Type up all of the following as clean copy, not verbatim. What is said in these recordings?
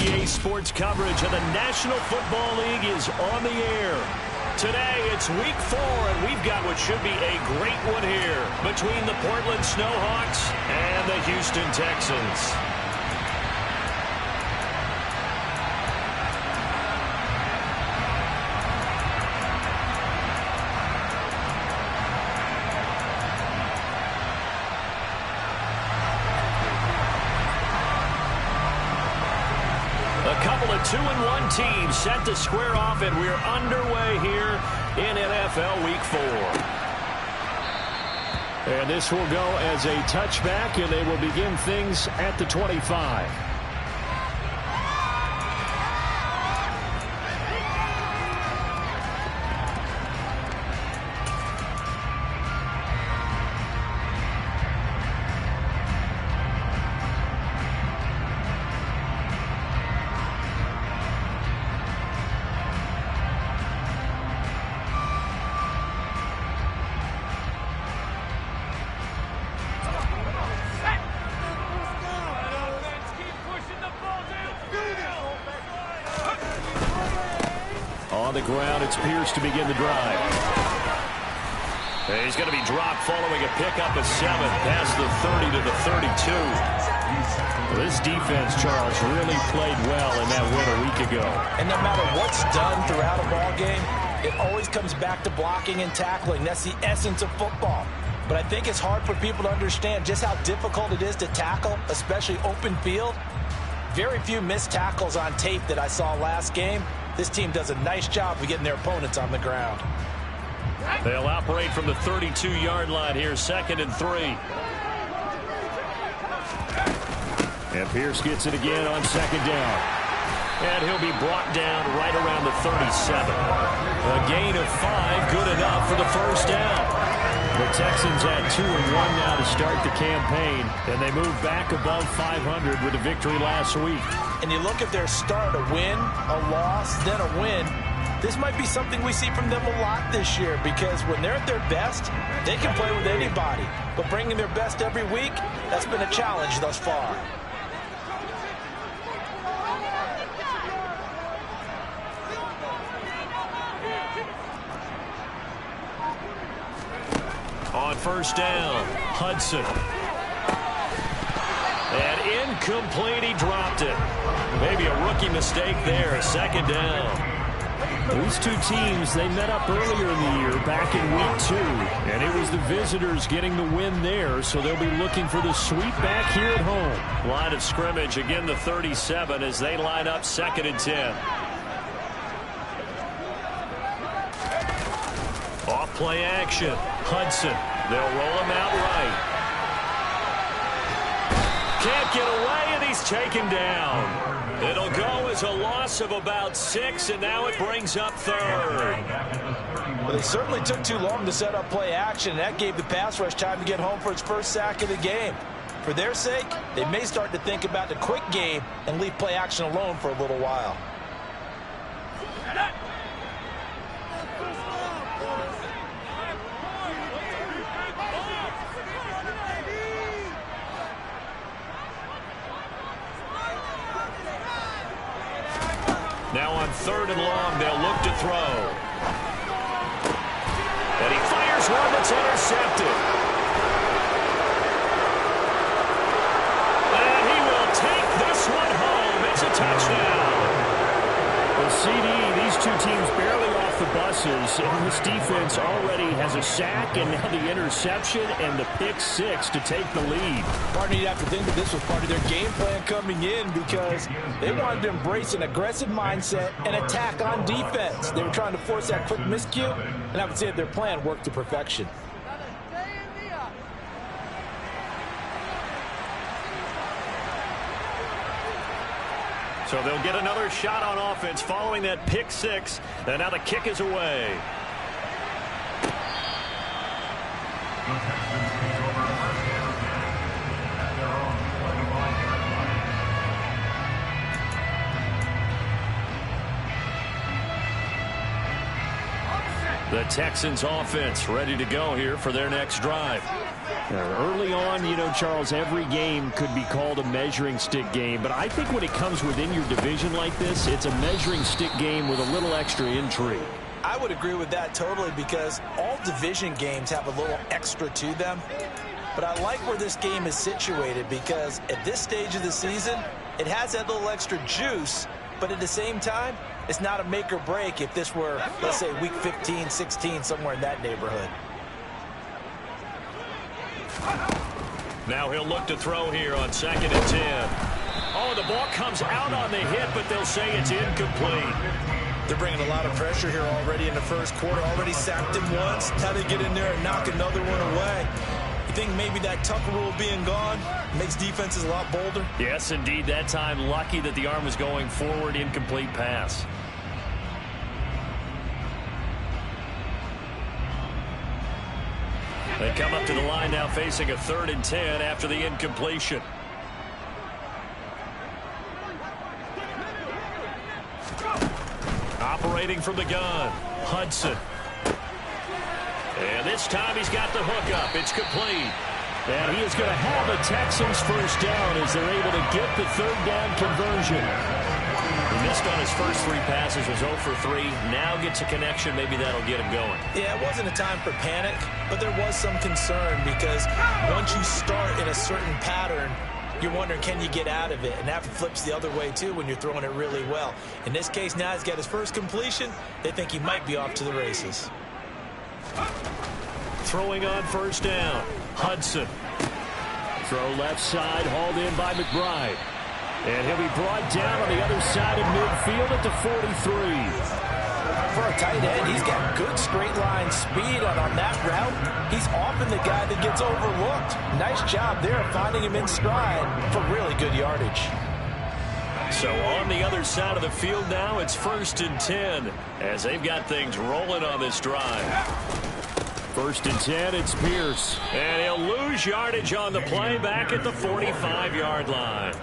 NBA sports coverage of the National Football League is on the air. Today, it's Week 4, and we've got what should be a great one here between the Portland Snowhawks and the Houston Texans. A couple of 2-1 teams set to square off, and we're underway here in NFL Week 4. And this will go as a touchback, and they will begin things at the 25. On the ground, it's Pierce to begin the drive. He's going to be dropped following a pickup of 7 past the 30 to the 32. This defense, Charles, really played well in that win a week ago. And no matter what's done throughout a ball game, it always comes back to blocking and tackling. That's the essence of football. But I think it's hard for people to understand just how difficult it is to tackle, especially open field. Very few missed tackles on tape that I saw last game. This team does a nice job of getting their opponents on the ground. They'll operate from the 32-yard line here, 2nd and 3. And Pierce gets it again on 2nd down. And he'll be brought down right around the 37. A gain of 5, good enough for the first down. The Texans at 2-1 now to start the campaign, and they move back above 500 with a victory last week. And you look at their start, a win, a loss, then a win. This might be something we see from them a lot this year, because when they're at their best, they can play with anybody. But bringing their best every week, that's been a challenge thus far. On first down, Hudson. And incomplete, he dropped it. Maybe a rookie mistake there, 2nd down. These two teams, they met up earlier in the year, back in Week 2. And it was the visitors getting the win there, so they'll be looking for the sweep back here at home. Line of scrimmage, again the 37 as they line up 2nd and 10. Off play action, Hudson. They'll roll him out right. Can't get away, and he's taken down. It'll go as a loss of about 6, and now it brings up 3rd. Well, they certainly took too long to set up play action, and that gave the pass rush time to get home for its first sack of the game. For their sake, they may start to think about the quick game and leave play action alone for a little while. Now on 3rd and long, they'll look to throw. And he fires one that's intercepted. And he will take this one home. It's a touchdown. Well, CD, these two teams barely off the buses, and this defense already has a sack and now the interception and the pick 6 to take the lead. Partner, you'd have to think that this was part of their game plan coming in, because they wanted to embrace an aggressive mindset and attack on defense. They were trying to force that quick miscue, and I would say that their plan worked to perfection. So they'll get another shot on offense following that pick 6, and now the kick is away. The Texans offense ready to go here for their next drive. Early on, you know, Charles, every game could be called a measuring stick game. But I think when it comes within your division like this, it's a measuring stick game with a little extra intrigue. I would agree with that totally, because all division games have a little extra to them. But I like where this game is situated, because at this stage of the season, it has that little extra juice. But at the same time, it's not a make or break if this were, let's say, week 15, 16, somewhere in that neighborhood. Now he'll look to throw here on 2nd and 10. Oh, the ball comes out on the hit, but they'll say it's incomplete. They're bringing a lot of pressure here already in the first quarter. Already sacked him once. How to get in there and knock another one away. You think maybe that tuck rule being gone makes defenses a lot bolder? Yes, indeed. That time, lucky that the arm was going forward. Incomplete pass. They come up to the line now facing a 3rd and 10 after the incompletion. Operating from the gun, Hudson. And this time he's got the hook up. It's complete. And he is going to have the Texans first down as they're able to get the 3rd down conversion. He missed on his first 3 passes, was 0 for 3. Now gets a connection. Maybe that'll get him going. Yeah, it wasn't a time for panic, but there was some concern, because once you start in a certain pattern, you're wondering, can you get out of it? And that flips the other way, too, when you're throwing it really well. In this case, now he's got his first completion. They think he might be off to the races. Throwing on 1st down, Hudson. Throw left side, hauled in by McBride. And he'll be brought down on the other side of midfield at the 43. For a tight end, he's got good straight line speed, and on that route, he's often the guy that gets overlooked. Nice job there finding him in stride for really good yardage. So on the other side of the field now, it's 1st and 10 as they've got things rolling on this drive. 1st and 10, it's Pierce. And he'll lose yardage on the play back at the 45-yard line.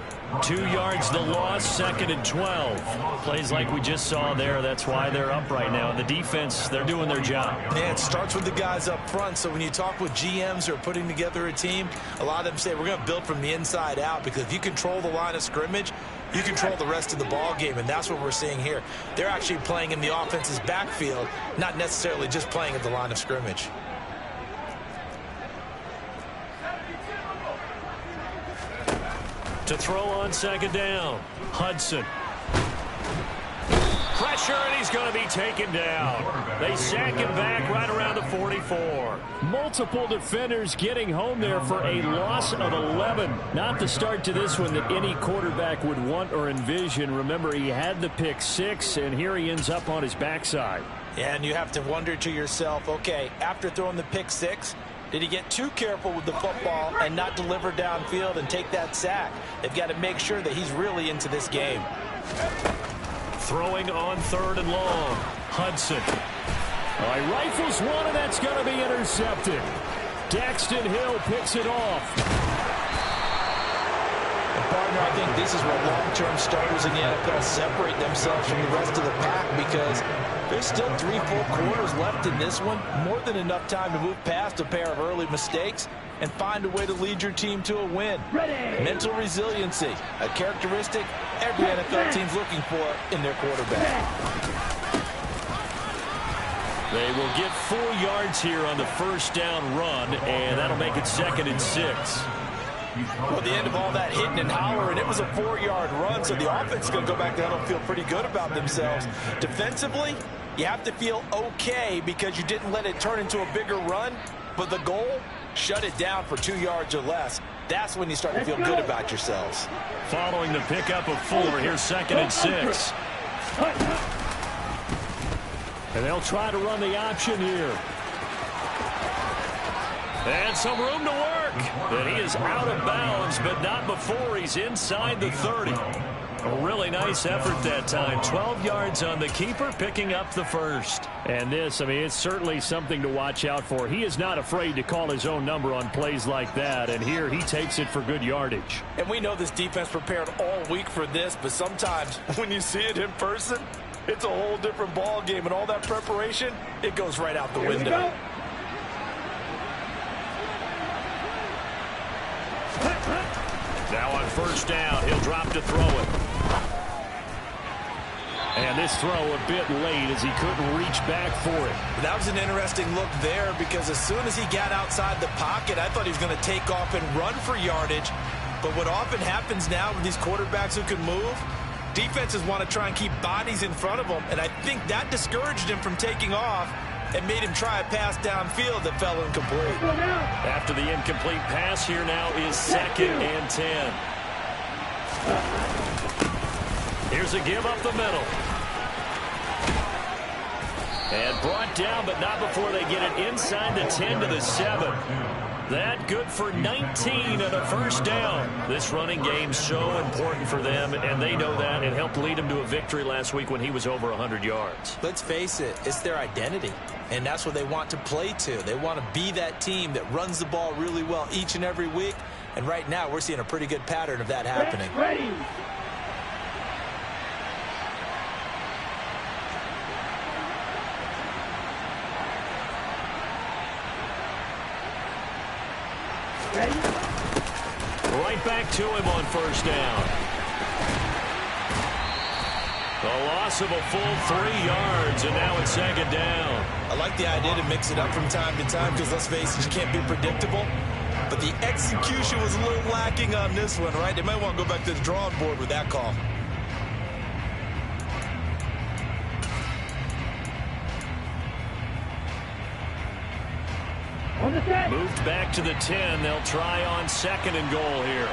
2 yards the loss, 2nd and 12. Plays like we just saw there. That's why they're up right now. And the defense, they're doing their job. Yeah, it starts with the guys up front. So when you talk with GMs who are putting together a team, a lot of them say we're going to build from the inside out, because if you control the line of scrimmage, you control the rest of the ball game, and that's what we're seeing here. They're actually playing in the offense's backfield, not necessarily just playing at the line of scrimmage. To throw on 2nd down, Hudson. Pressure, and he's going to be taken down. They sack him back right around the 44. Multiple defenders getting home there for a loss of 11. Not the start to this one that any quarterback would want or envision. Remember, he had the pick 6, and here he ends up on his backside. Yeah, and you have to wonder to yourself, okay, after throwing the pick 6, did he get too careful with the football and not deliver downfield and take that sack? They've got to make sure that he's really into this game. Throwing on 3rd and long, Hudson. All right, rifles one, and that's going to be intercepted. Daxton Hill picks it off. Partner, I think this is where long-term starters in the NFL separate themselves from the rest of the pack, because there's still 3 full quarters left in this one. More than enough time to move past a pair of early mistakes and find a way to lead your team to a win. Ready. Mental resiliency, a characteristic every NFL team's looking for in their quarterback. They will get 4 yards here on the 1st down run, and that'll make it 2nd and 6. Well, the end of all that hitting and hollering, it was a 4-yard run, so the offense is going to go back down and feel pretty good about themselves. Defensively, you have to feel okay because you didn't let it turn into a bigger run, but the goal, shut it down for 2 yards or less. That's when you start to feel good about yourselves. Following the pickup of 4, here's 2nd and 6. And they'll try to run the option here. And some room to work. And he is out of bounds, but not before he's inside the 30. A really nice effort that time. 12 yards on the keeper, picking up the 1st. And this, I mean, it's certainly something to watch out for. He is not afraid to call his own number on plays like that. And here he takes it for good yardage. And we know this defense prepared all week for this, but sometimes when you see it in person, it's a whole different ball game, and all that preparation, it goes right out the window. Now on first down, he'll drop to throw it. And this throw a bit late as he couldn't reach back for it. That was an interesting look there because as soon as he got outside the pocket, I thought he was going to take off and run for yardage. But what often happens now with these quarterbacks who can move, defenses want to try and keep bodies in front of them, and I think that discouraged him from taking off and made him try a pass downfield that fell incomplete. After the incomplete pass, here now is 2nd and 10. Here's a give up the middle. And brought down, but not before they get it inside the 10 to the 7. That good for 19 and a first down. This running game so important for them, and they know that. It helped lead them to a victory last week when he was over 100 yards. Let's face it, it's their identity, and that's what they want to play to. They want to be that team that runs the ball really well each and every week, and right now we're seeing a pretty good pattern of that happening. Ready. Right back to him on first down. A loss of a full 3 yards, and now it's 2nd down. I like the idea to mix it up from time to time because, let's face it, you can't be predictable. But the execution was a little lacking on this one, right? They might want to go back to the drawing board with that call. Moved back to the 10. They'll try on 2nd and goal here.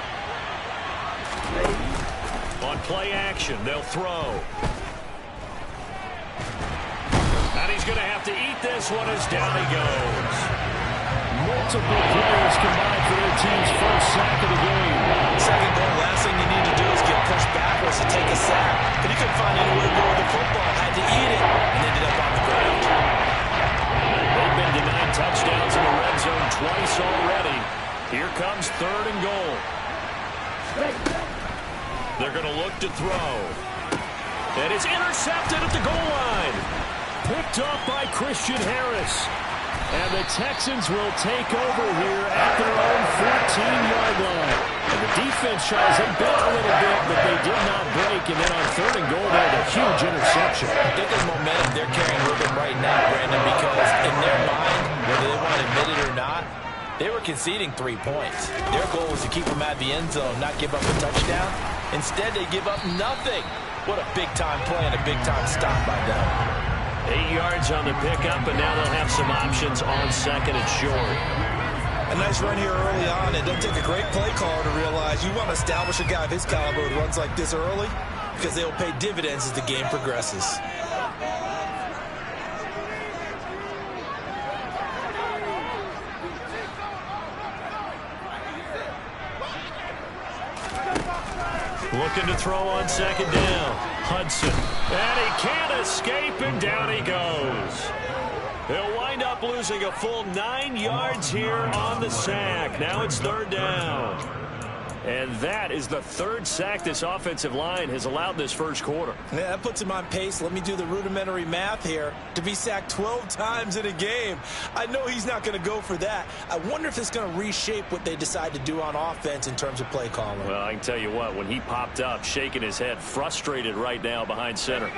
On play action, they'll throw. And he's going to have to eat this one as down he goes. Multiple players combined for their team's first sack of the game. 2nd goal, last thing you need to do is get pushed backwards to take a sack. But he couldn't find anywhere to go with the football. Had to eat it and ended up on the ground. They've been denied touchdowns in the red zone twice already. Here comes 3rd and goal. They're going to look to throw. And it's intercepted at the goal line. Picked up by Christian Harris. And the Texans will take over here at their own 14-yard line. And the defense tries them back a little bit, but they did not break. And then on 3rd and goal, they had a huge interception. I think there's momentum they're carrying with them right now, Brandon, because in their mind, whether they want to admit it or not, they were conceding 3 points. Their goal was to keep them out of the end zone, not give up a touchdown. Instead, they give up nothing. What a big-time play and a big-time stop by them. 8 yards on the pickup, and now they'll have some options on 2nd and short. A nice run here early on. It doesn't take a great play caller to realize you want to establish a guy of his caliber who runs like this early because they will pay dividends as the game progresses. Looking to throw on 2nd down. Hudson. And he can't escape, and down he goes. He'll wind up losing a full 9 yards here on the sack. Now it's 3rd down. And that is the 3rd sack this offensive line has allowed this first quarter. Yeah, that puts him on pace. Let me do the rudimentary math here. To be sacked 12 times in a game, I know he's not going to go for that. I wonder if it's going to reshape what they decide to do on offense in terms of play calling. Well, I can tell you what, when he popped up, shaking his head, frustrated right now behind center.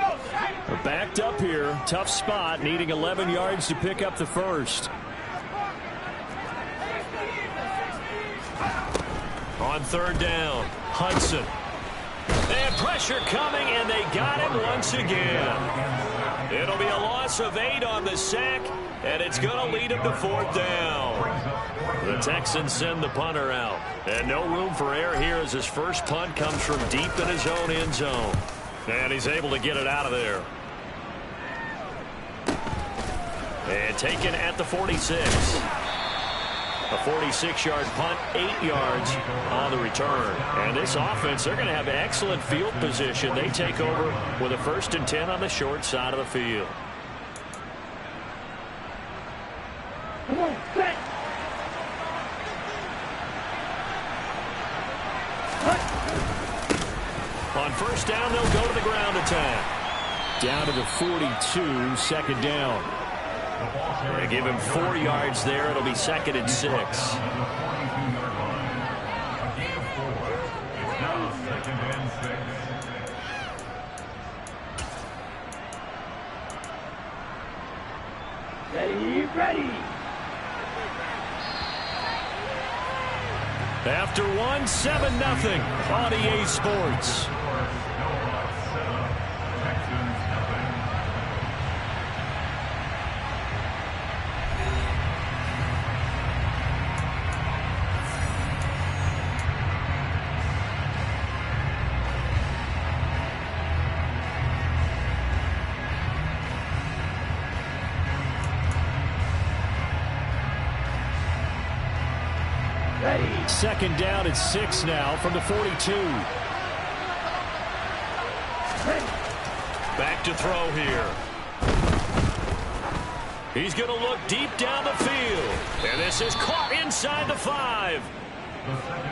They're backed up here. Tough spot, needing 11 yards to pick up the first. On 3rd down, Hudson. And pressure coming, and they got him once again. It'll be a loss of 8 on the sack, and it's going to lead him to 4th down. The Texans send the punter out. And no room for error here as his first punt comes from deep in his own end zone. And he's able to get it out of there. And taken at the 46. A 46-yard punt, 8 yards on the return. And this offense, they're going to have excellent field position. They take over with a 1st and 10 on the short side of the field. Come on, set. On 1st down, they'll go to the ground attack. Down to the 42, second down. They give him 4 yards there. It'll be 2nd and 6. Ready. After 7-0 on EA Sports. Second down at 6 now from the 42. Back to throw here. He's going to look deep down the field. And this is caught inside the 5.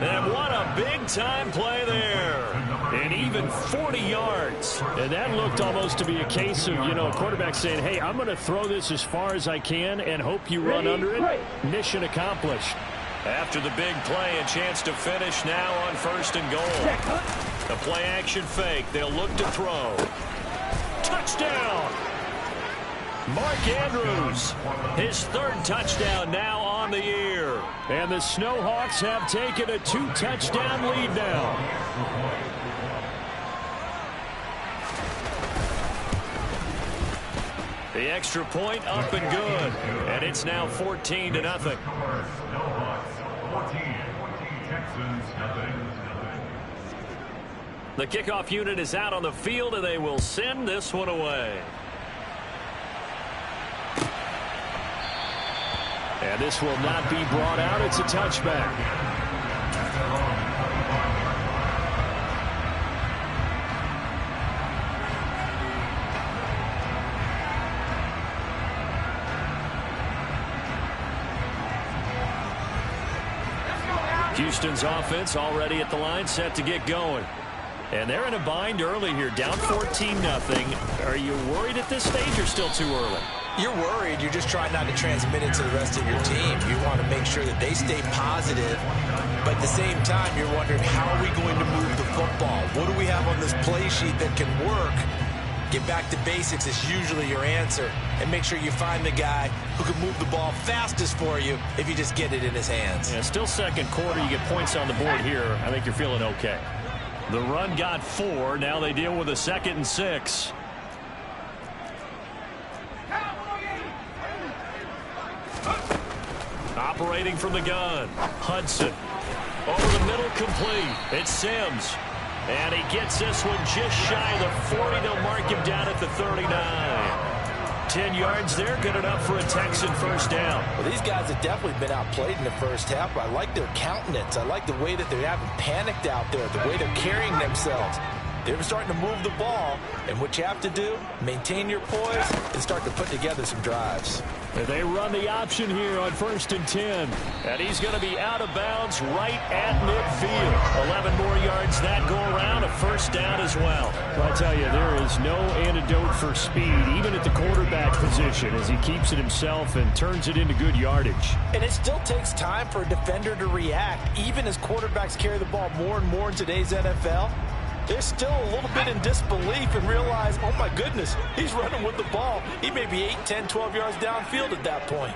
And what a big-time play there. And even 40 yards. And that looked almost to be a case of, a quarterback saying, hey, I'm going to throw this as far as I can and hope you run under it. Mission accomplished. After the big play, a chance to finish now on 1st and goal. The play-action fake. They'll look to throw. Touchdown! Mark Andrews, his 3rd touchdown now on the year. And the Snowhawks have taken a 2-touchdown lead now. The extra point up and good. And it's now 14-0. The kickoff unit is out on the field, and they will send this one away. And this will not be brought out. It's a touchback. Houston's offense already at the line, set to get going. And they're in a bind early here, down 14-0. Are you worried at this stage or still too early? You're worried. You're just trying not to transmit it to the rest of your team. You want to make sure that they stay positive. But at the same time, you're wondering, how are we going to move the football? What do we have on this play sheet that can work? Get back to basics is usually your answer. And make sure you find the guy who can move the ball fastest for you if you just get it in his hands. Yeah, still second quarter. You get points on the board here. I think you're feeling okay. The run got 4. Now they deal with a 2nd and 6. Operating from the gun. Hudson. Over the middle, complete. It's Sims. And he gets this one just shy of the 40. They'll mark him down at the 39. 10 yards there, good enough for a Texan first down. Well, these guys have definitely been outplayed in the first half, but I like their countenance. I like the way that they haven't panicked out there, the way they're carrying themselves. They're starting to move the ball, and what you have to do, maintain your poise and start to put together some drives. And they run the option here on 1st and 10. And he's going to be out of bounds right at midfield. 11 more yards that go around, a first down as well. Well, I tell you, there is no antidote for speed, even at the quarterback position, as he keeps it himself and turns it into good yardage. And it still takes time for a defender to react. Even as quarterbacks carry the ball more and more in today's NFL, they're still a little bit in disbelief and realize, oh my goodness, he's running with the ball. He may be 8, 10, 12 yards downfield at that point.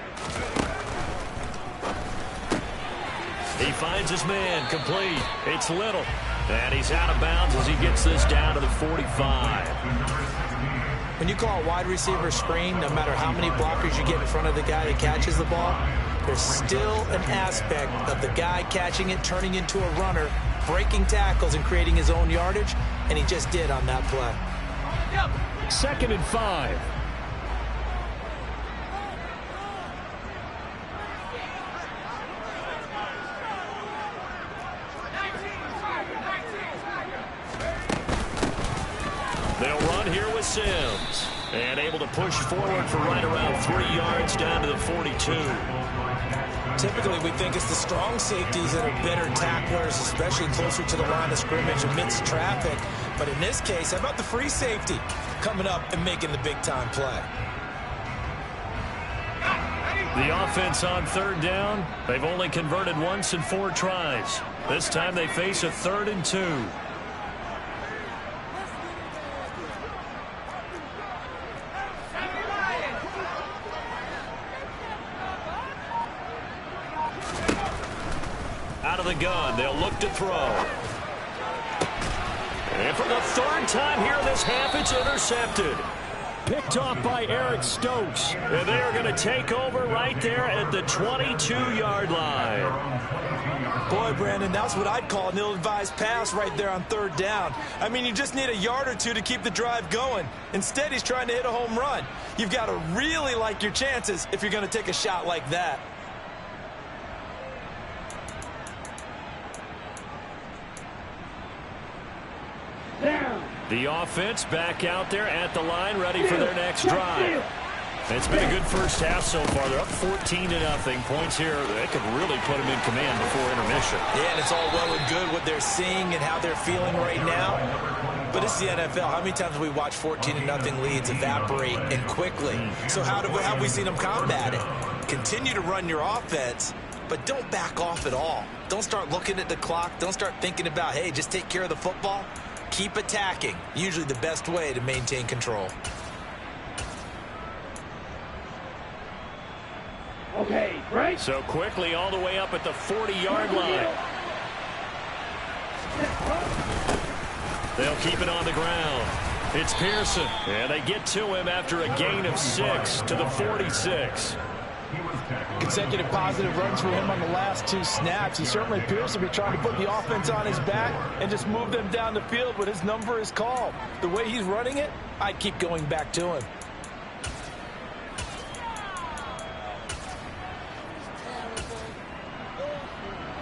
He finds his man, complete. It's Little. And he's out of bounds as he gets this down to the 45. When you call a wide receiver screen, no matter how many blockers you get in front of the guy that catches the ball, there's still an aspect of the guy catching it, turning into a runner, breaking tackles and creating his own yardage, and he just did on that play. 2nd and 5. They'll run here with Sims. And able to push forward for right around 3 yards down to the 42. Typically, we think it's the strong safeties that are better tacklers, especially closer to the line of scrimmage amidst traffic. But in this case, how about the free safety? coming up and making the big-time play. The offense on third down. They've only converted once in 4 tries. This time they face a 3rd and 2. Out of the gun, they'll look to throw. And for the 3rd time here this half, it's intercepted. Picked off by Eric Stokes. And they are going to take over right there at the 22-yard line. Boy, Brandon, that's what I'd call an ill-advised pass right there on 3rd down. I mean, you just need a yard or 2 to keep the drive going. Instead, he's trying to hit a home run. You've got to really like your chances if you're going to take a shot like that. The offense back out there at the line, ready for their next drive. It's been a good first half so far. They're up 14-0. Points here, they could really put them in command before intermission. Yeah, and it's all well and good what they're seeing and how they're feeling right now. But it's the NFL. How many times have we watched 14-0 leads evaporate and quickly? So how have we seen them combat it? Continue to run your offense, but don't back off at all. Don't start looking at the clock. Don't start thinking about, hey, just take care of the football. Keep attacking. Usually the best way to maintain control. Okay, right. So quickly all the way up at the 40-yard line. They'll keep it on the ground. It's Pearson. And they get to him after a gain of 6 to the 46. Consecutive positive runs for him on the last 2 snaps. He certainly appears to be trying to put the offense on his back and just move them down the field when his number is called. The way he's running it, I'd keep going back to him.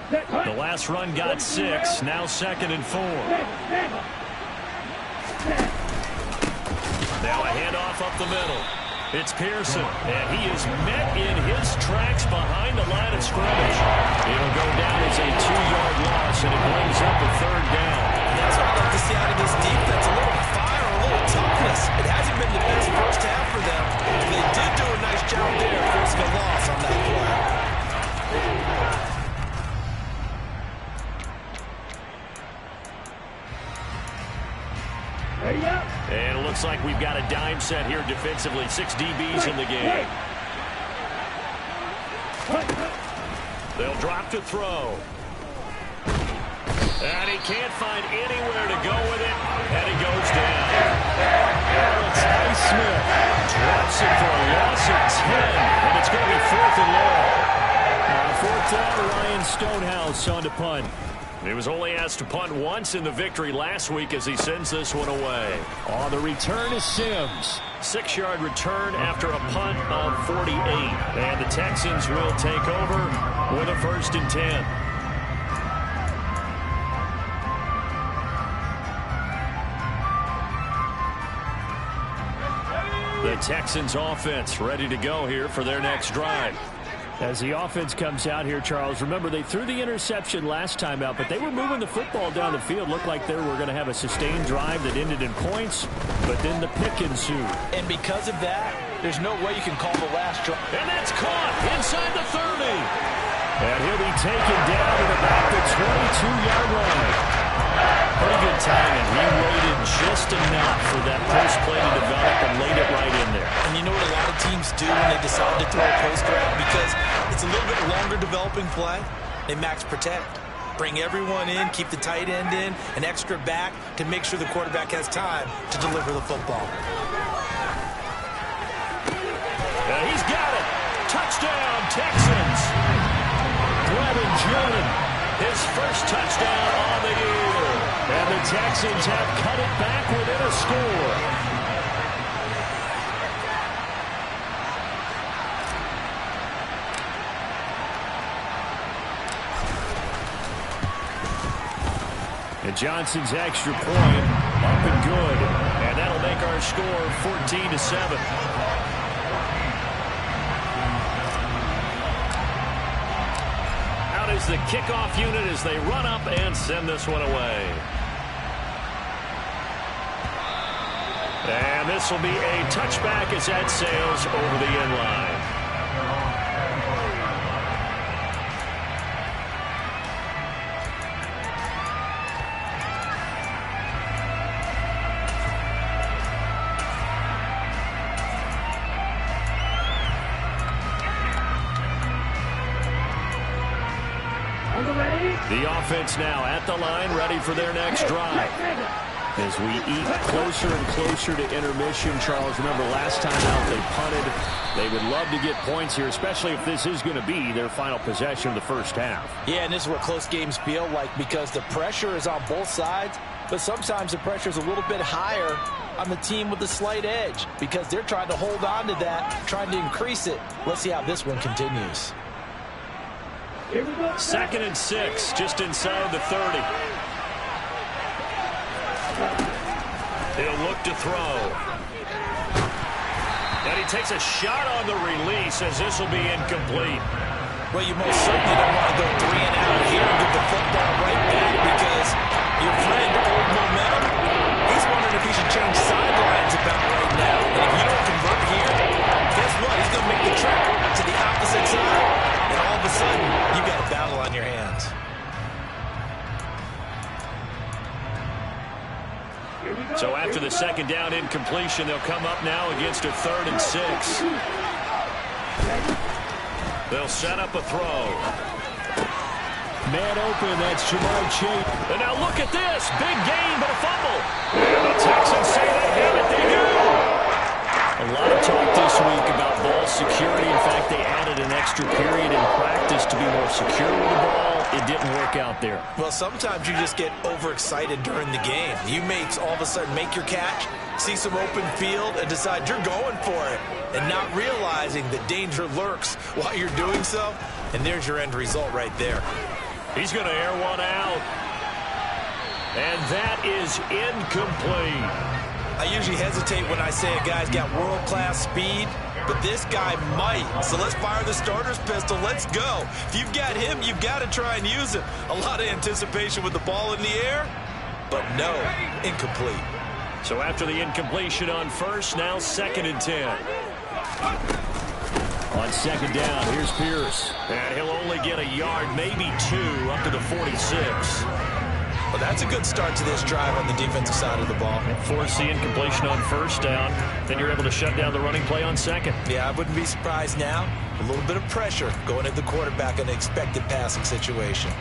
The last run got 6. Now 2nd and 4. Now a handoff up the middle. It's Pearson, and he is met in his tracks behind the line of scrimmage. It'll go down as a 2-yard loss, and it brings up a 3rd down. That's what I like to see out of this defense. A little fire, a little toughness. It hasn't been the best first half for them. They did do a nice job there, forcing a loss on that play. And it looks like we've got a dime set here defensively. 6 DBs in the game. They'll drop to throw. And he can't find anywhere to go with it. And he goes down. Alex Highsmith drops it for a loss of 10. And it's going to be 4th and long. 4th down, Ryan Stonehouse on to punt. He was only asked to punt once in the victory last week as he sends this one away. On the return is Sims. 6-yard return after a punt of 48. And the Texans will take over with a 1st and 10. The Texans offense ready to go here for their next drive. As the offense comes out here, Charles, remember they threw the interception last time out, but they were moving the football down the field. Looked like they were going to have a sustained drive that ended in points, but then the pick ensued. And because of that, there's no way you can call the last drive. And that's caught inside the 30. And he'll be taken down at about the 22-yard line. Pretty good timing. He waited just enough for that post play to develop and laid it right in there. And you know what a lot of teams do when they decide to throw a post grab? Because it's a little bit longer developing play. They max protect. Bring everyone in, keep the tight end in, an extra back to make sure the quarterback has time to deliver the football. He's got it. Touchdown, Texans. Brevin Jordan, his first touchdown on the year. And the Texans have cut it back within a score. And Johnson's extra point up and good. And that'll make our score 14-7. Out is the kickoff unit as they run up and send this one away. And this will be a touchback as that sails over the end line. The offense now at the line, ready for their next drive. As we eat closer and closer to intermission, Charles, remember last time out they punted. They would love to get points here, especially if this is going to be their final possession of the first half. Yeah, and this is what close games feel like because the pressure is on both sides, but sometimes the pressure is a little bit higher on the team with the slight edge because they're trying to hold on to that, trying to increase it. Let's see how this one continues. 2nd and 6, just inside the 30. He'll look to throw. And he takes a shot on the release as this will be incomplete. Well, you most certainly don't want to go 3 and out here and get the football right back because your friend, old momentum, he's wondering if he should change sidelines about right now. And if you don't convert here, guess what? He's going to make the trip to the opposite side. And all of a sudden, you've got a battle on your hands. So after the 2nd down incompletion, they'll come up now against a 3rd and 6. They'll set up a throw. Man open, that's Jamar Chase. And now look at this. Big gain, but a fumble. And the Texans say they have it. They do. A lot of talk this week about ball security. In fact, they added an extra period in practice to be more secure with the ball. It didn't work out there. Well, sometimes you just get overexcited during the game. You may all of a sudden make your catch, see some open field, and decide you're going for it, and not realizing that danger lurks while you're doing so. And there's your end result right there. He's going to air one out. And that is incomplete. I usually hesitate when I say a guy's got world-class speed, but this guy might. So let's fire the starter's pistol. Let's go. If you've got him, you've got to try and use him. A lot of anticipation with the ball in the air, but no, incomplete. So after the incompletion on first, now 2nd and 10. On 2nd down, here's Pierce. And he'll only get a yard, maybe 2, up to the 46. Well, that's a good start to this drive on the defensive side of the ball. Force the incompletion on 1st down. Then you're able to shut down the running play on 2nd. Yeah, I wouldn't be surprised now. A little bit of pressure going at the quarterback in an expected passing situation.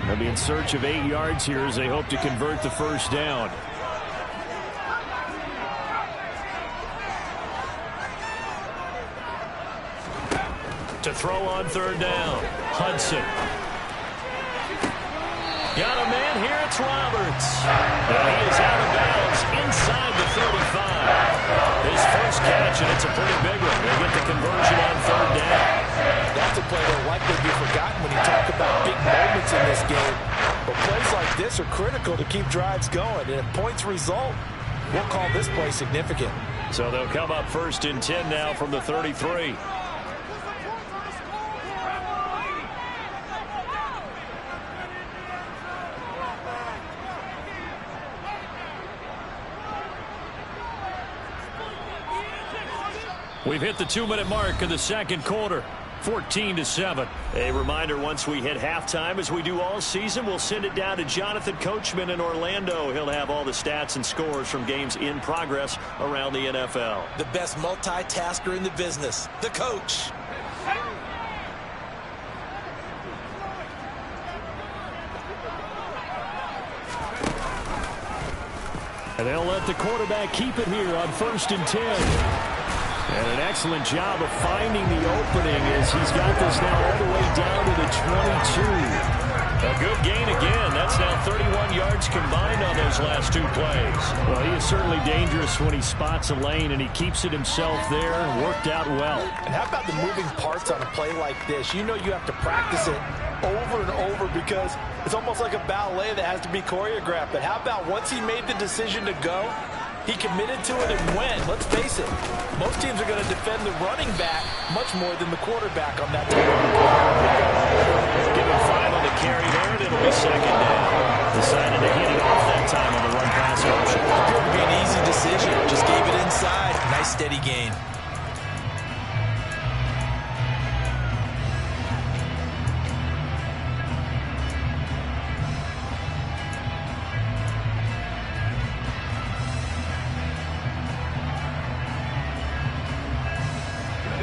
They'll be in search of 8 yards here as they hope to convert the 1st down. To throw on 3rd down. Hudson. Got a man here. It's Roberts. And he is out of bounds inside the 35. His first catch, and it's a pretty big one. They get the conversion on 3rd down. That's a play that will likely be forgotten when you talk about big moments in this game. But plays like this are critical to keep drives going. And if points result, we'll call this play significant. So they'll come up 1st and 10 now from the 33. We've hit the 2-minute mark in the 2nd quarter. 14-7. A reminder, once we hit halftime, as we do all season, we'll send it down to Jonathan Coachman in Orlando. He'll have all the stats and scores from games in progress around the NFL. The best multitasker in the business, the coach. And they'll let the quarterback keep it here on 1st and 10. And an excellent job of finding the opening as he's got this now all the way down to the 22. A good gain again. That's now 31 yards combined on those last 2 plays. Well, he is certainly dangerous when he spots a lane, and he keeps it himself there. Worked out well. And how about the moving parts on a play like this? You know you have to practice it over and over because it's almost like a ballet that has to be choreographed. But how about once he made the decision to go, he committed to it and went. Let's face it, most teams are going to defend the running back much more than the quarterback on that type of play. Give him 5 on the carry there, and it'll be second down. Decided to hand it off that time on the run pass option. Appeared to be an easy decision. Just gave it inside. Nice steady gain.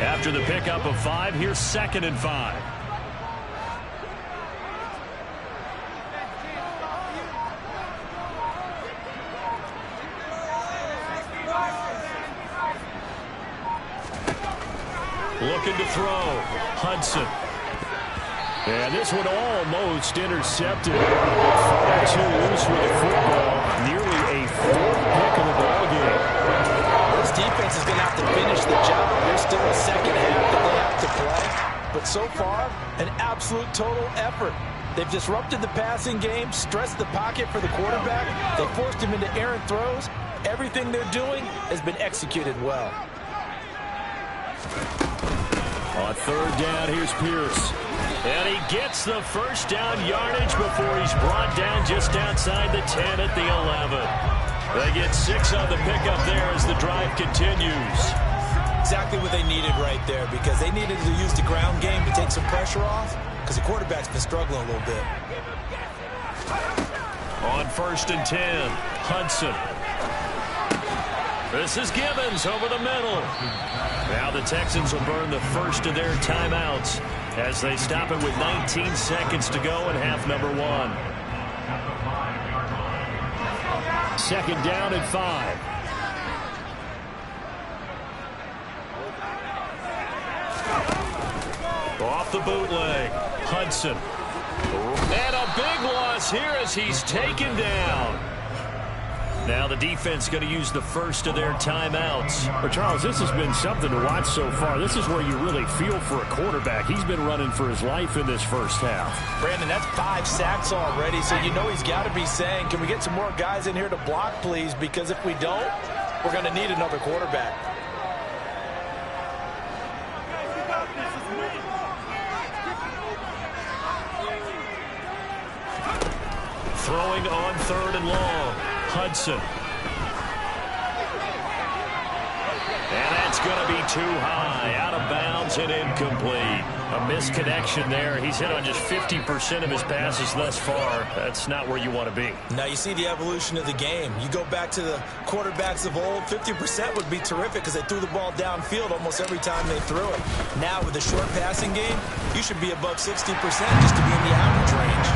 After the pickup of 5, here's 2nd and 5. Looking to throw. Hudson. And this one almost intercepted. Far too loose with the football. Nearly a 4th pick of the ball game. This defense is going to have to finish the job. There's still a second half that they have to play. But so far, an absolute total effort. They've disrupted the passing game, stressed the pocket for the quarterback. They forced him into errant throws. Everything they're doing has been executed well. On 3rd down, here's Pierce. And he gets the first down yardage before he's brought down just outside the 10 at the 11. They get 6 on the pickup there as the drive continues. Exactly what they needed right there, because they needed to use the ground game to take some pressure off, because the quarterback's been struggling a little bit. On 1st and 10, Hudson. This is Gibbons over the middle. Now the Texans will burn the first of their timeouts as they stop it with 19 seconds to go in half number 1. 2nd down and 5. Off the bootleg, Hudson. And a big loss here as he's taken down. Now the defense going to use the first of their timeouts. But Charles, this has been something to watch so far. This is where you really feel for a quarterback. He's been running for his life in this first half. Brandon, that's 5 sacks already, so you know he's got to be saying, can we get some more guys in here to block, please? Because if we don't, we're going to need another quarterback. Throwing on 3rd and long. Hudson. And that's going to be too high. Out of bounds and incomplete. A misconnection there. He's hit on just 50% of his passes thus far. That's not where you want to be. Now you see the evolution of the game. You go back to the quarterbacks of old, 50% would be terrific because they threw the ball downfield almost every time they threw it. Now with the short passing game, you should be above 60% just to be in the average range.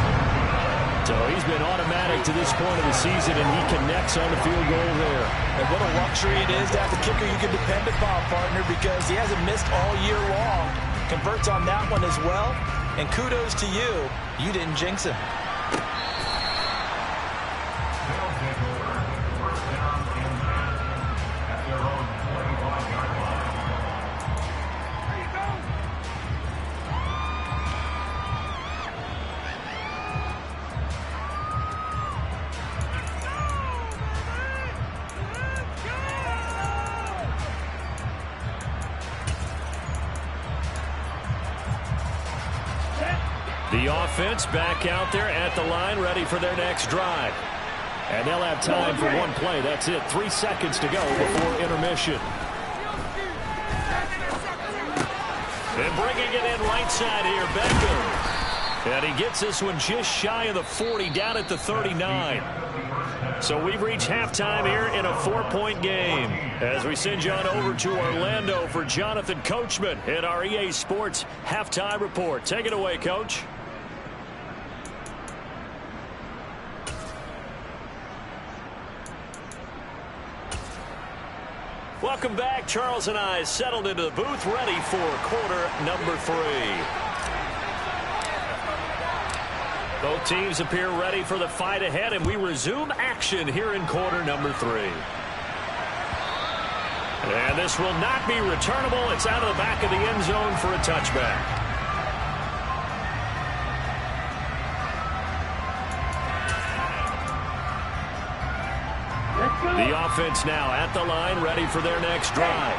So he's been automatic to this point of the season, and he connects on the field goal there. And what a luxury it is to have a kicker you can depend upon, partner, because he hasn't missed all year long. Converts on that one as well. And kudos to you. You didn't jinx him. The offense back out there at the line, ready for their next drive. And they'll have time for one play. That's it. 3 seconds to go before intermission. And bringing it in right side here, Beckham. And he gets this one just shy of the 40, down at the 39. So we've reached halftime here in a 4-point game. As we send you on over to Orlando for Jonathan Coachman in our EA Sports Halftime Report. Take it away, Coach. Welcome back. Charles and I settled into the booth, ready for quarter number 3. Both teams appear ready for the fight ahead, and we resume action here in quarter number 3. And this will not be returnable. It's out of the back of the end zone for a touchback. The offense now at the line, ready for their next drive.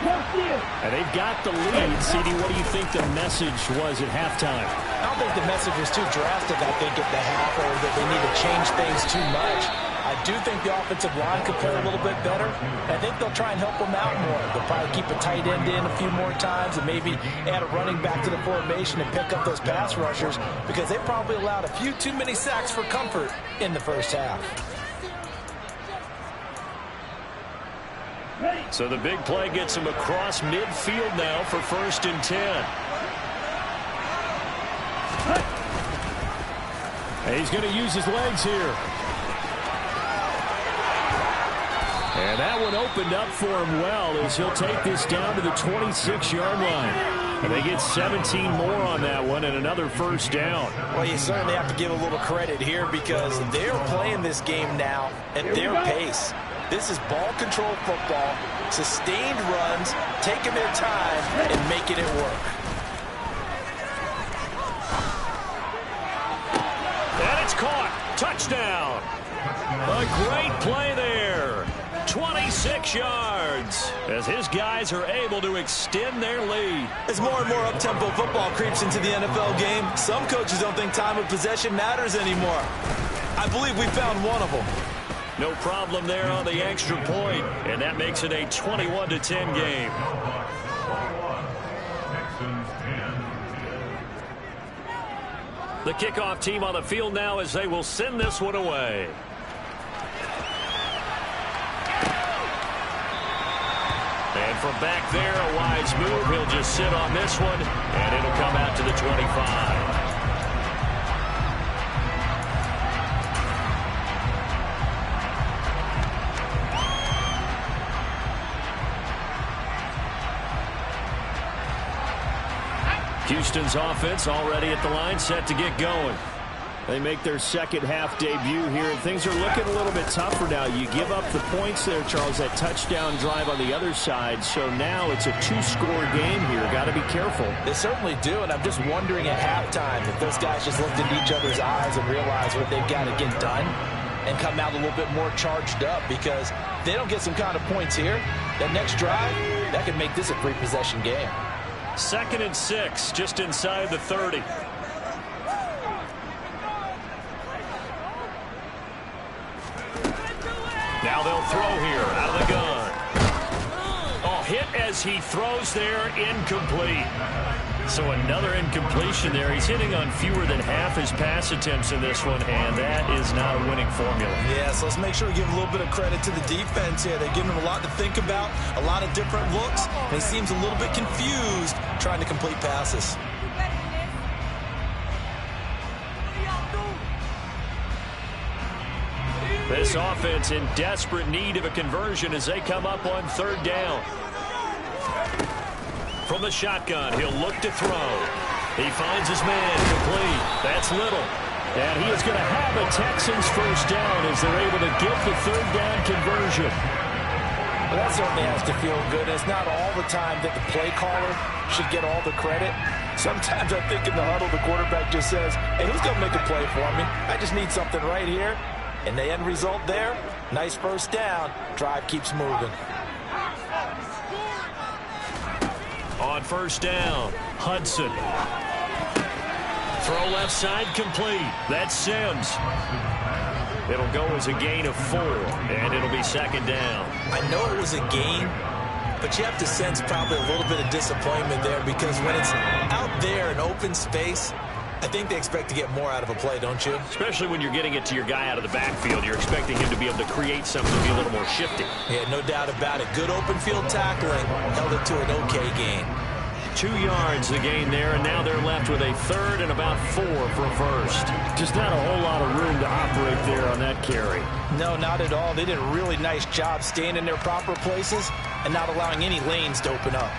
And they've got the lead. CD, what do you think the message was at halftime? I don't think the message was too drastic, I think, at the half, or that they need to change things too much. I do think the offensive line could play a little bit better. I think they'll try and help them out more. They'll probably keep a tight end in a few more times and maybe add a running back to the formation and pick up those pass rushers, because they probably allowed a few too many sacks for comfort in the first half. So the big play gets him across midfield now for 1st and 10. And he's going to use his legs here. And that one opened up for him well, as he'll take this down to the 26-yard line. And they get 17 more on that one and another first down. Well, you certainly have to give a little credit here, because they're playing this game now at their pace. This is ball control football, sustained runs, taking their time and making it work. And it's caught. Touchdown. A great play there. 26 yards as his guys are able to extend their lead. As more and more up-tempo football creeps into the NFL game, some coaches don't think time of possession matters anymore. I believe we found one of them. No problem there on the extra point, and that makes it a 21-10 game. The kickoff team on the field now, as they will send this one away. And from back there, a wise move. He'll just sit on this one, and it'll come out to the 25. Houston's offense already at the line, set to get going. They make their second half debut here, and things are looking a little bit tougher now. You give up the points there, Charles, that touchdown drive on the other side. So now it's a 2-score game here. Got to be careful. They certainly do, and I'm just wondering at halftime if those guys just looked into each other's eyes and realized what they've got to get done and come out a little bit more charged up, because if they don't get some kind of points here, that next drive, that could make this a 3-possession game. 2nd and 6, just inside the 30. Now they'll throw here out of the gun. Oh, hit as he throws there, incomplete. So another incompletion there. He's hitting on fewer than half his pass attempts in this one, and that is not a winning formula. Yeah, so let's make sure we give a little bit of credit to the defense here. They're giving him a lot to think about, a lot of different looks, and he seems a little bit confused trying to complete passes. This offense in desperate need of a conversion as they come up on 3rd down. From the shotgun, he'll look to throw. He finds his man complete. That's Little. And he is going to have a Texans first down as they're able to get the 3rd down conversion. Well, that certainly has to feel good. It's not all the time that the play caller should get all the credit. Sometimes I think in the huddle, the quarterback just says, hey, who's going to make a play for me? I just need something right here. And the end result there, nice first down. Drive keeps moving. On 1st down, Hudson. Throw left side complete. That's Sims. It'll go as a gain of 4, and it'll be 2nd down. I know it was a gain, but you have to sense probably a little bit of disappointment there, because when it's out there in open space, I think they expect to get more out of a play, don't you? Especially when you're getting it to your guy out of the backfield. You're expecting him to be able to create something, to be a little more shifty. Yeah, no doubt about it. Good open field tackling. Held it to an okay gain. 2 yards the gain there, and now they're left with a 3rd and about 4 for a first. Just not a whole lot of room to operate there on that carry. No, not at all. They did a really nice job staying in their proper places and not allowing any lanes to open up.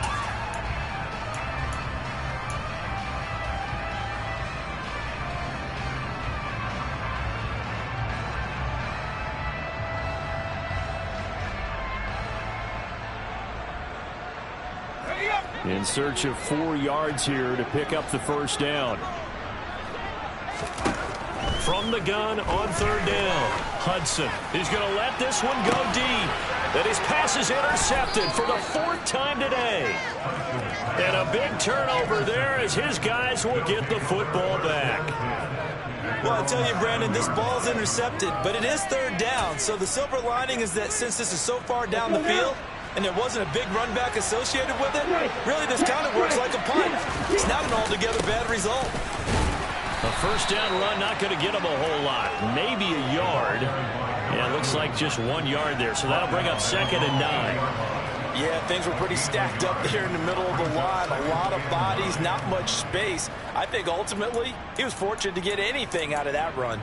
In search of 4 yards here to pick up the first down. From the gun on third down. Hudson is going to let this one go deep. And his pass is intercepted for the 4th time today. And a big turnover there as his guys will get the football back. Well, I tell you, Brandon, this ball's intercepted, but it is third down. So the silver lining is that since this is so far down the field and there wasn't a big run back associated with it, really this kind of works like a punt. It's not an altogether bad result. A first down run, not going to get him a whole lot. Maybe a yard. Yeah, it looks like just 1 yard there. So that'll bring up 2nd and 9. Yeah, things were pretty stacked up there in the middle of the line. A lot of bodies, not much space. I think ultimately he was fortunate to get anything out of that run.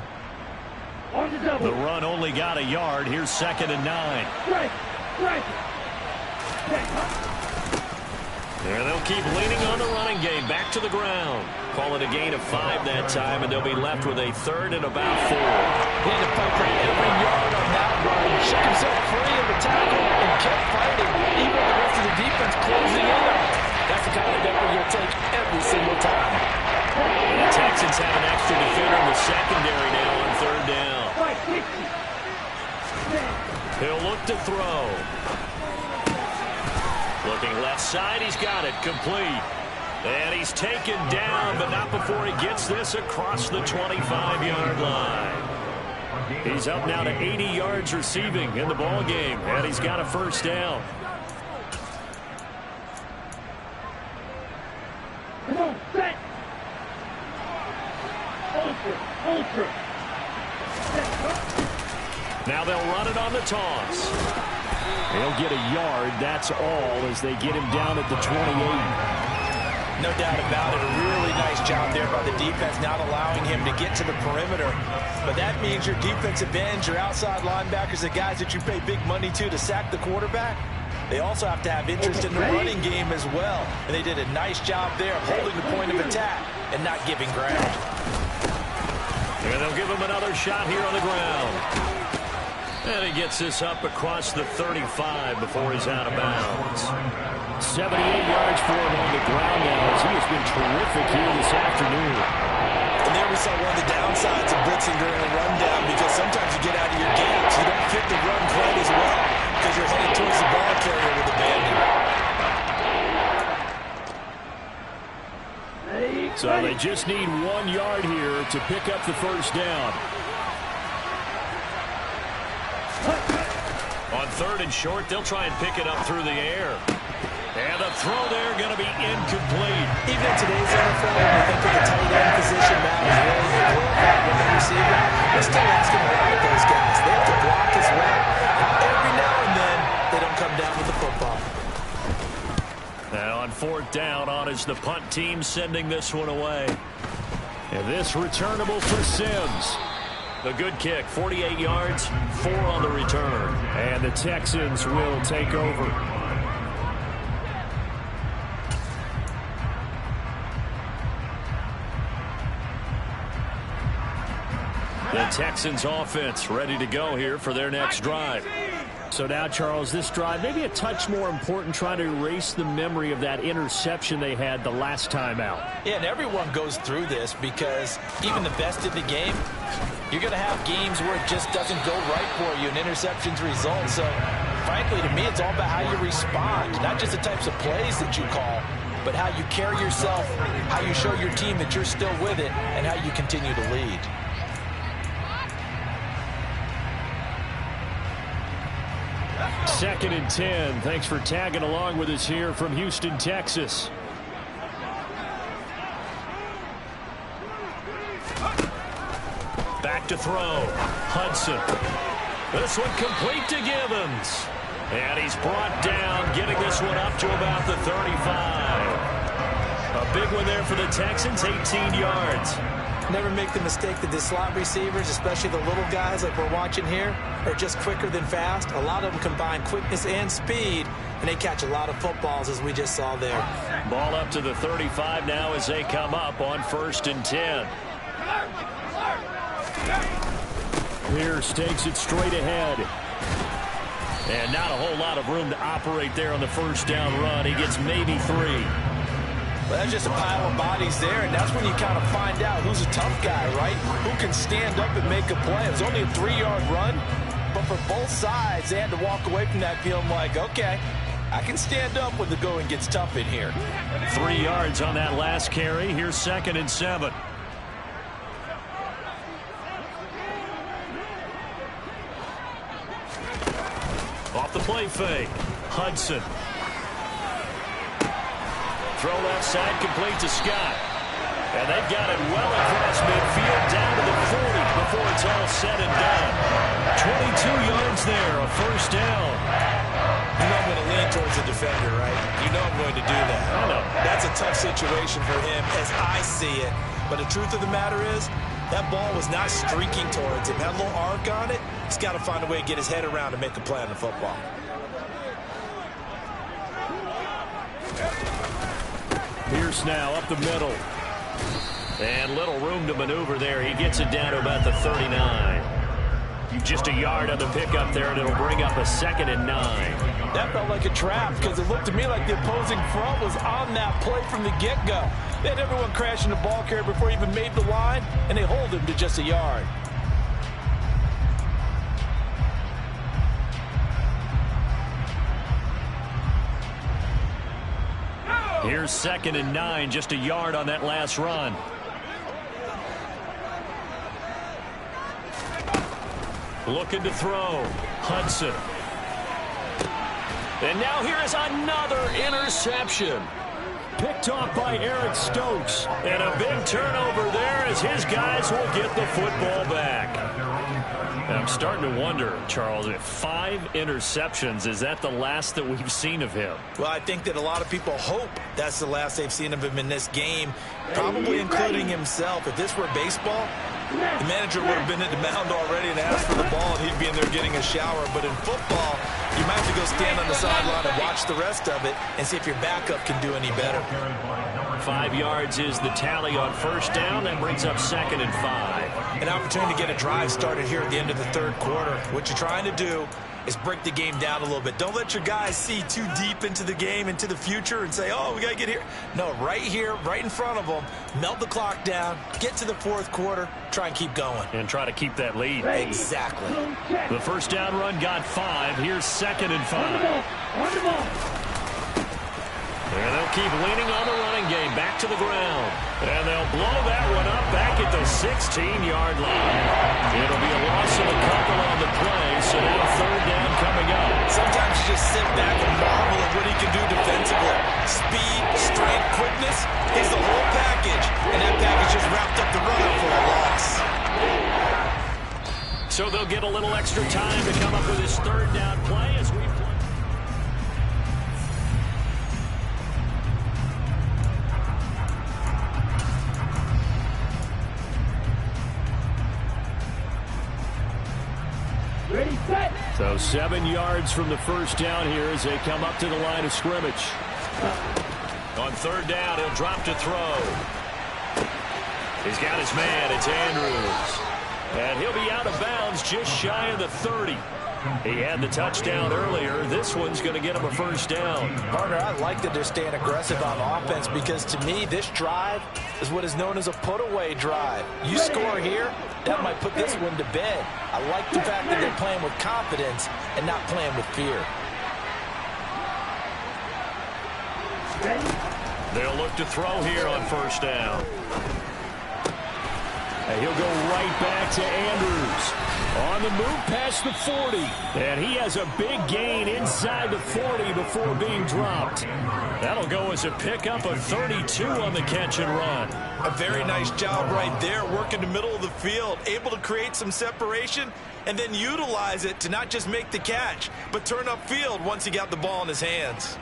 The run only got a yard. Here's 2nd and 9. And they'll keep leaning on the running game. Back to the ground. Call it a gain of 5 that time, and they'll be left with a 3rd and about 4. He had to fight for every yard on that run. He shook himself free of the tackle and kept fighting, even with the rest of the defense closing in on him. That's the kind of effort you'll take every single time. And the Texans have an extra defender in the secondary now on third down. He'll look to throw. Looking left side, he's got it, complete. And he's taken down, but not before he gets this across the 25-yard line. He's up now to 80 yards receiving in the ball game, and he's got a first down. Come on, set. Ultra. Now they'll run it on the toss. They'll get a yard, that's all, as they get him down at the 28. No doubt about it. A really nice job there by the defense, not allowing him to get to the perimeter. But that means your defensive ends, your outside linebackers, the guys that you pay big money to sack the quarterback, they also have to have interest in the running game as well. And they did a nice job there holding the point of attack and not giving ground. And they'll give him another shot here on the ground. And he gets this up across the 35 before he's out of bounds. 78 yards for him on the ground now, as he has been terrific here this afternoon. And there we saw one of the downsides of blitzing during a rundown, because sometimes you get out of your games. You don't fit the run quite as well because you're headed towards the ball carrier with the bandit. So they just need 1 yard here to pick up the first down. On third and short, they'll try and pick it up through the air. And the throw there going to be incomplete. Even in today's NFL, when you think of the tight end position now is really a glorified wide receiver, they're still asking a lot of those guys. They have to block as well. And every now and then, they don't come down with the football. And on 4th down, on is the punt team sending this one away. And this returnable for Sims. A good kick, 48 yards, 4 on the return. And the Texans will take over. The Texans offense ready to go here for their next drive. So now, Charles, this drive maybe a touch more important, trying to erase the memory of that interception they had the last time out. Yeah, and everyone goes through this, because even the best in the game, you're going to have games where it just doesn't go right for you, and interceptions result. So, frankly, to me, it's all about how you respond, not just the types of plays that you call, but how you carry yourself, how you show your team that you're still with it, and how you continue to lead. Second and 10. Thanks for tagging along with us here from Houston, Texas. Back to throw. Hudson. This one complete to Gibbons. And he's brought down, getting this one up to about the 35. A big one there for the Texans, 18 yards. Never make the mistake that the slot receivers, especially the little guys like we're watching here, are just quicker than fast. A lot of them combine quickness and speed, and they catch a lot of footballs, as we just saw there. Ball up to the 35 now as they come up on 1st and 10. Pierce takes it straight ahead. And not a whole lot of room to operate there on the first down run. He gets maybe 3. Well, that's just a pile of bodies there, and that's when you kind of find out who's a tough guy, right? Who can stand up and make a play. It was only a 3-yard run, but for both sides, they had to walk away from that feeling like, okay, I can stand up when the going gets tough in here. 3 yards on that last carry. Here's 2nd and 7. Off the play fake. Hudson. Throw left side, complete to Scott. And they've got it well across midfield, down to the 40 before it's all said and done. 22 yards there, a first down. You know I'm going to lean towards the defender, right? You know I'm going to do that. I know. That's a tough situation for him as I see it. But the truth of the matter is, that ball was not streaking towards him. Had a little arc on it. He's got to find a way to get his head around and make a play on the football. Pierce now up the middle. And little room to maneuver there. He gets it down to about the 39. Just a yard on the pickup there, and it'll bring up a 2nd and 9. That felt like a trap because it looked to me like the opposing front was on that play from the get-go. They had everyone crashing the ball carrier before he even made the line, and they hold him to just a yard. Here's 2nd and 9, just a yard on that last run. Looking to throw. Hudson. And now here is another interception. Picked off by Eric Stokes. And a big turnover there as his guys will get the football back. And I'm starting to wonder, Charles, if 5 interceptions, is that the last that we've seen of him? Well, I think that a lot of people hope that's the last they've seen of him in this game, probably including himself. If this were baseball, the manager would have been at the mound already and asked for the ball, and he'd be in there getting a shower. But in football, you might have to go stand on the sideline and watch the rest of it and see if your backup can do any better. 5 yards is the tally on first down. That brings up 2nd and 5. An opportunity to get a drive started here at the end of the third quarter. What you're trying to do is break the game down a little bit. Don't let your guys see too deep into the game, into the future, and say, oh, we got to get here. No, right here, right in front of them, melt the clock down, get to the fourth quarter, try and keep going. And try to keep that lead. Exactly. The first down run got 5. Here's 2nd and 5. And they'll keep leaning on the running game back to the ground. And they'll blow that one up back at the 16-yard line. It'll be a loss of a couple on the play, so now 3rd down coming up. Sometimes you just sit back and marvel at what he can do defensively. Speed, strength, quickness, he's the whole package. And that package just wrapped up the run for a loss. So they'll get a little extra time to come up with his 3rd down play as we play. Ready, set. So 7 yards from the first down here as they come up to the line of scrimmage. On 3rd down, he'll drop to throw. He's got his man. It's Andrews. And he'll be out of bounds just shy of the 30. He had the touchdown earlier. This one's going to get him a first down. Partner, I like that they're staying aggressive on offense because to me, this drive is what is known as a put-away drive. You score here, that might put this one to bed. I like the fact that they're playing with confidence and not playing with fear. They'll look to throw here on first down. And he'll go right back to Andrews. On the move past the 40. And he has a big gain inside the 40 before being dropped. That'll go as a pickup of 32 on the catch and run. A very nice job right there, working the middle of the field, able to create some separation and then utilize it to not just make the catch, but turn upfield once he got the ball in his hands.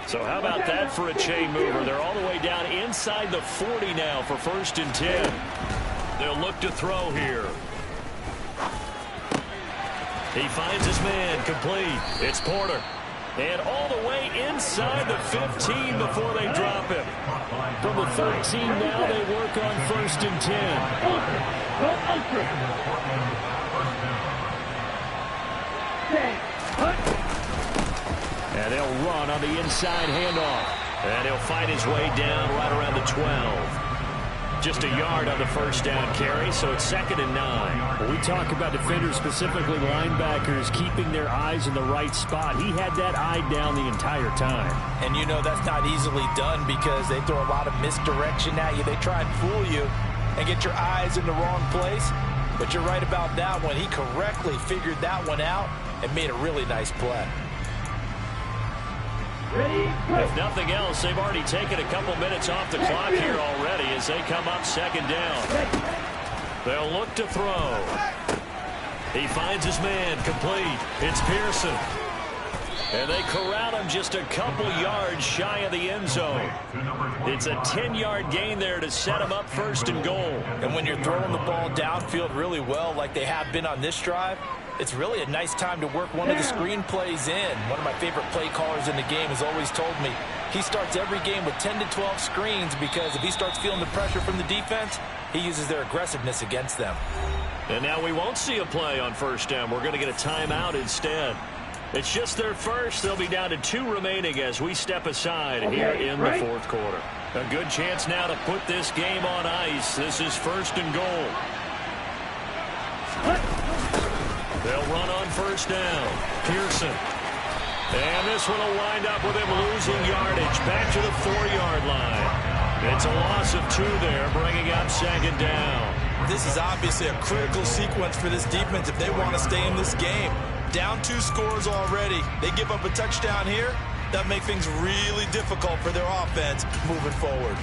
So how about that for a chain mover? They're all the way down inside the 40 now for 1st and 10. They'll look to throw here. He finds his man complete. It's Porter. And all the way inside the 15 before they drop him. From the 13 now, they work on 1st and 10. And they'll run on the inside handoff. And he'll fight his way down right around the 12. Just a yard on the first down carry, so it's 2nd and 9. When we talk about defenders, specifically linebackers, keeping their eyes in the right spot. He had that eye down the entire time. And you know that's not easily done because they throw a lot of misdirection at you. They try and fool you and get your eyes in the wrong place. But you're right about that one. He correctly figured that one out and made a really nice play. If nothing else, they've already taken a couple minutes off the clock here already as they come up 2nd down. They'll look to throw. He finds his man complete. It's Pearson. And they corral him just a couple yards shy of the end zone. It's a 10-yard gain there to set him up 1st and goal. And when you're throwing the ball downfield really well like they have been on this drive, it's really a nice time to work one of the screen plays in. One of my favorite play callers in the game has always told me he starts every game with 10 to 12 screens because if he starts feeling the pressure from the defense, he uses their aggressiveness against them. And now we won't see a play on 1st down. We're going to get a timeout instead. It's just their first. They'll be down to 2 remaining as we step aside here in the 4th quarter. A good chance now to put this game on ice. This is 1st and goal. They'll run on 1st down. Pearson. And this one will wind up with him losing yardage back to the 4-yard line. It's a loss of 2 there, bringing up 2nd down. This is obviously a critical sequence for this defense if they want to stay in this game. Down 2 scores already. They give up a touchdown here. That makes things really difficult for their offense moving forward.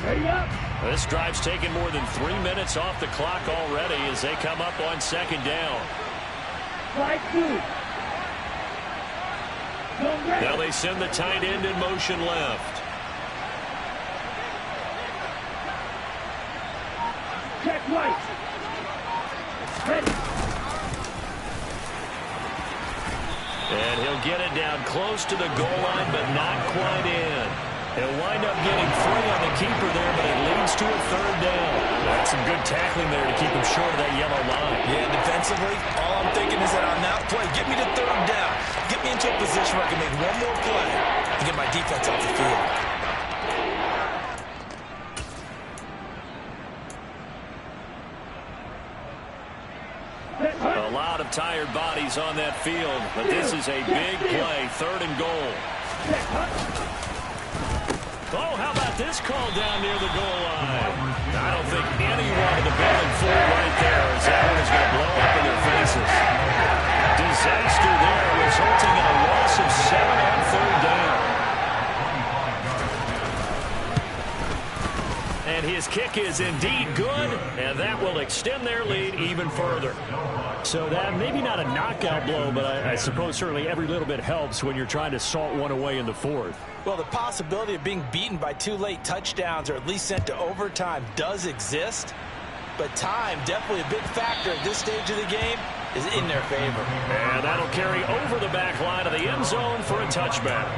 Ready up. This drive's taken more than 3 minutes off the clock already as they come up on 2nd down. Slide 2. Now they send the tight end in motion left. Check right. Ready. And he'll get it down close to the goal line, but not quite in. He'll wind up getting 3 on the keeper there, but it leads to a 3rd down. That's some good tackling there to keep him short of that yellow line. Yeah, defensively, all I'm thinking is that on that play, get me to 3rd down. Get me into a position where I can make one more play and get my defense off the field. A lot of tired bodies on that field, but this is a big play, 3rd and goal. Oh, how about this call down near the goal line? I don't think any wanted to bail him full right there as that one is going to blow up in their faces. Disaster there, resulting in a loss of 7 on 3rd down. And his kick is indeed good, and that will extend their lead even further. So that maybe not a knockout blow, but I suppose certainly every little bit helps when you're trying to salt one away in the 4th. Well, the possibility of being beaten by 2 late touchdowns or at least sent to overtime does exist. But time, definitely a big factor at this stage of the game, is in their favor. And that'll carry over the back line of the end zone for a touchback.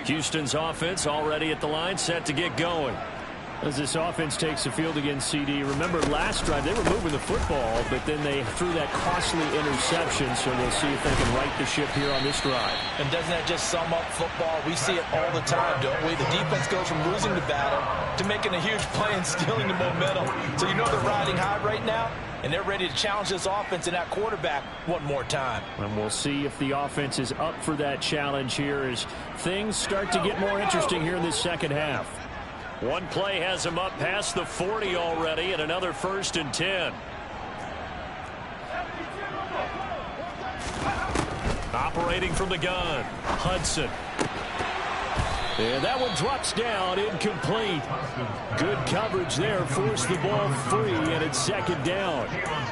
Houston's offense already at the line, set to get going. As this offense takes the field against CD, remember last drive they were moving the football, but then they threw that costly interception, so we'll see if they can right the ship here on this drive. And doesn't that just sum up football? We see it all the time, don't we? The defense goes from losing the battle to making a huge play and stealing the momentum. So you know they're riding high right now, and they're ready to challenge this offense and that quarterback one more time. And we'll see if the offense is up for that challenge here as things start to get more interesting here in this second half. One play has him up past the 40 already, and another 1st and 10. Operating from the gun, Hudson. And that one drops down, incomplete. Good coverage there, forced the ball free, and it's 2nd down.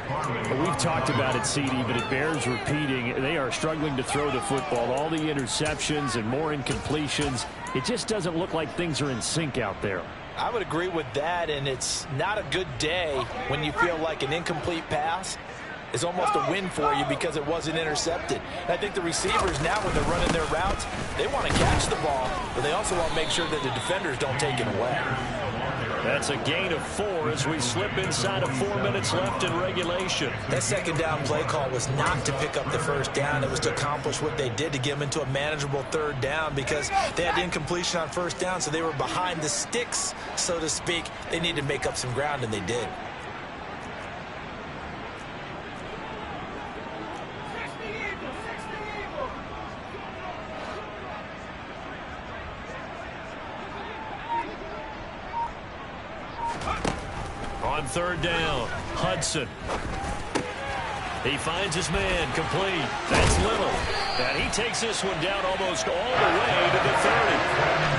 We've talked about it, CD, but it bears repeating. They are struggling to throw the football. All the interceptions and more incompletions. It just doesn't look like things are in sync out there. I would agree with that, and it's not a good day when you feel like an incomplete pass is almost a win for you because it wasn't intercepted. And I think the receivers now, when they're running their routes, they want to catch the ball, but they also want to make sure that the defenders don't take it away. That's a gain of 4 as we slip inside of 4 minutes left in regulation. That second down play call was not to pick up the first down. It was to accomplish what they did, to get them into a manageable third down, because they had incompletion on first down, so they were behind the sticks, so to speak. They needed to make up some ground, and they did. On third down, Hudson. He finds his man, complete. That's Little. And he takes this one down almost all the way to the 30.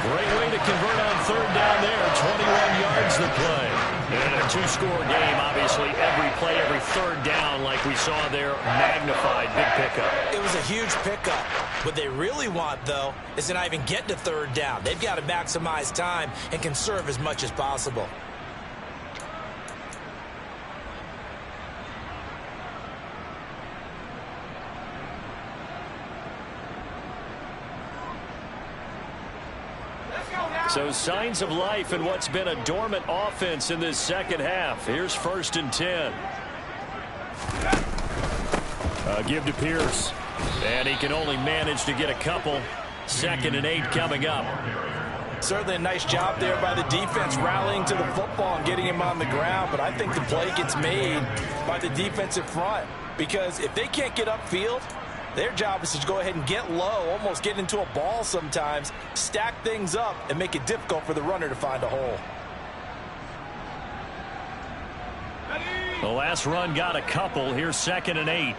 Great way to convert on third down there. 21 yards the play. And a two-score game, obviously. Every play, every third down, like we saw there, magnified. Big pickup. It was a huge pickup. What they really want, though, is to not even get to third down. They've got to maximize time and conserve as much as possible. So signs of life in what's been a dormant offense in this second half. Here's 1st and 10. Give to Pierce. And he can only manage to get a couple. 2nd and 8 coming up. Certainly a nice job there by the defense, rallying to the football and getting him on the ground. But I think the play gets made by the defensive front, because if they can't get upfield, their job is to go ahead and get low, almost get into a ball sometimes, stack things up, and make it difficult for the runner to find a hole. The last run got a couple. Here's 2nd and 8.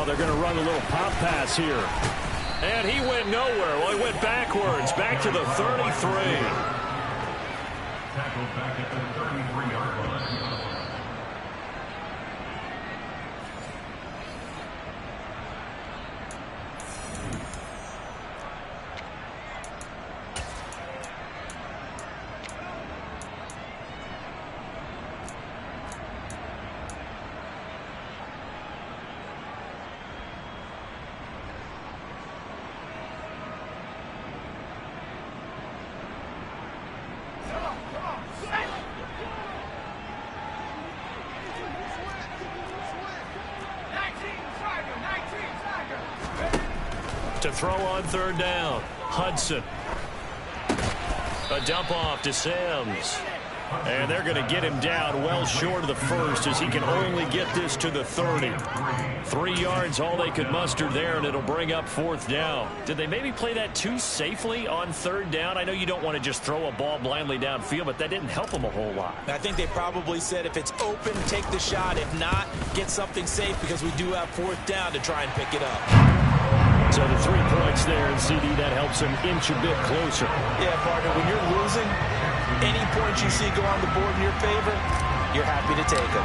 They're going to run a little pop pass here. And he went nowhere. Well, he went backwards, back to the 33. Tackled back at the 33-yard line. To throw on third down, Hudson. A dump off to Sims. And they're going to get him down well short of the first, as he can only get this to the 30. 3 yards, all they could muster there, and it'll bring up 4th down. Did they maybe play that too safely on third down? I know you don't want to just throw a ball blindly downfield, but that didn't help them a whole lot. I think they probably said, if it's open, take the shot. If not, get something safe, because we do have 4th down to try and pick it up. So the 3 points there, and CD, that helps them inch a bit closer. Yeah, partner, when you're losing, any points you see go on the board in your favor, you're happy to take them.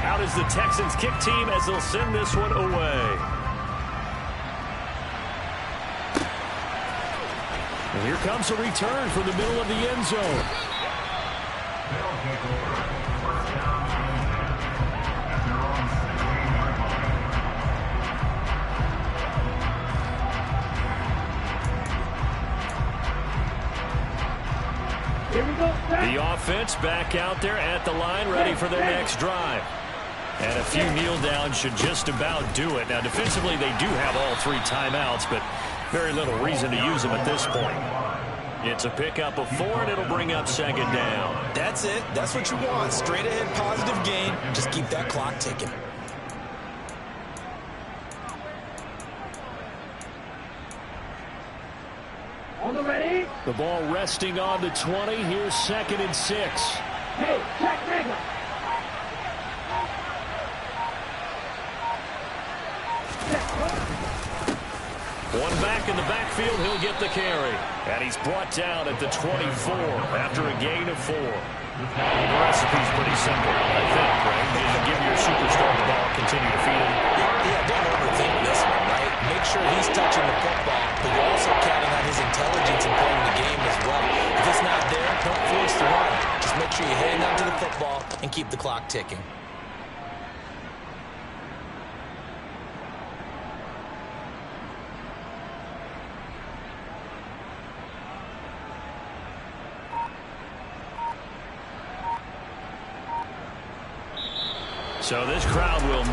Out is the Texans kick team as they'll send this one away. And here comes a return from the middle of the end zone. The offense back out there at the line, ready for their next drive. And a few kneel downs should just about do it. Now, defensively, they do have all 3 timeouts, but very little reason to use them at this point. It's a pickup of 4, and it'll bring up 2nd down. That's it. That's what you want. Straight ahead, positive gain. Just keep that clock ticking. On the ready. The ball resting on the 20. Here's 2nd and 6. Hey, check regular. One back in the backfield, he'll get the carry. And he's brought down at the 24 after a gain of 4. The recipe's pretty simple, I think, right? Just give your superstar the ball, continue to feed him. Yeah, don't overthink this one, right? Make sure he's touching the football, but you're also counting on his intelligence in playing the game as well. If it's not there, don't force the run. Just make sure you hang on to the football and keep the clock ticking. So this crowd will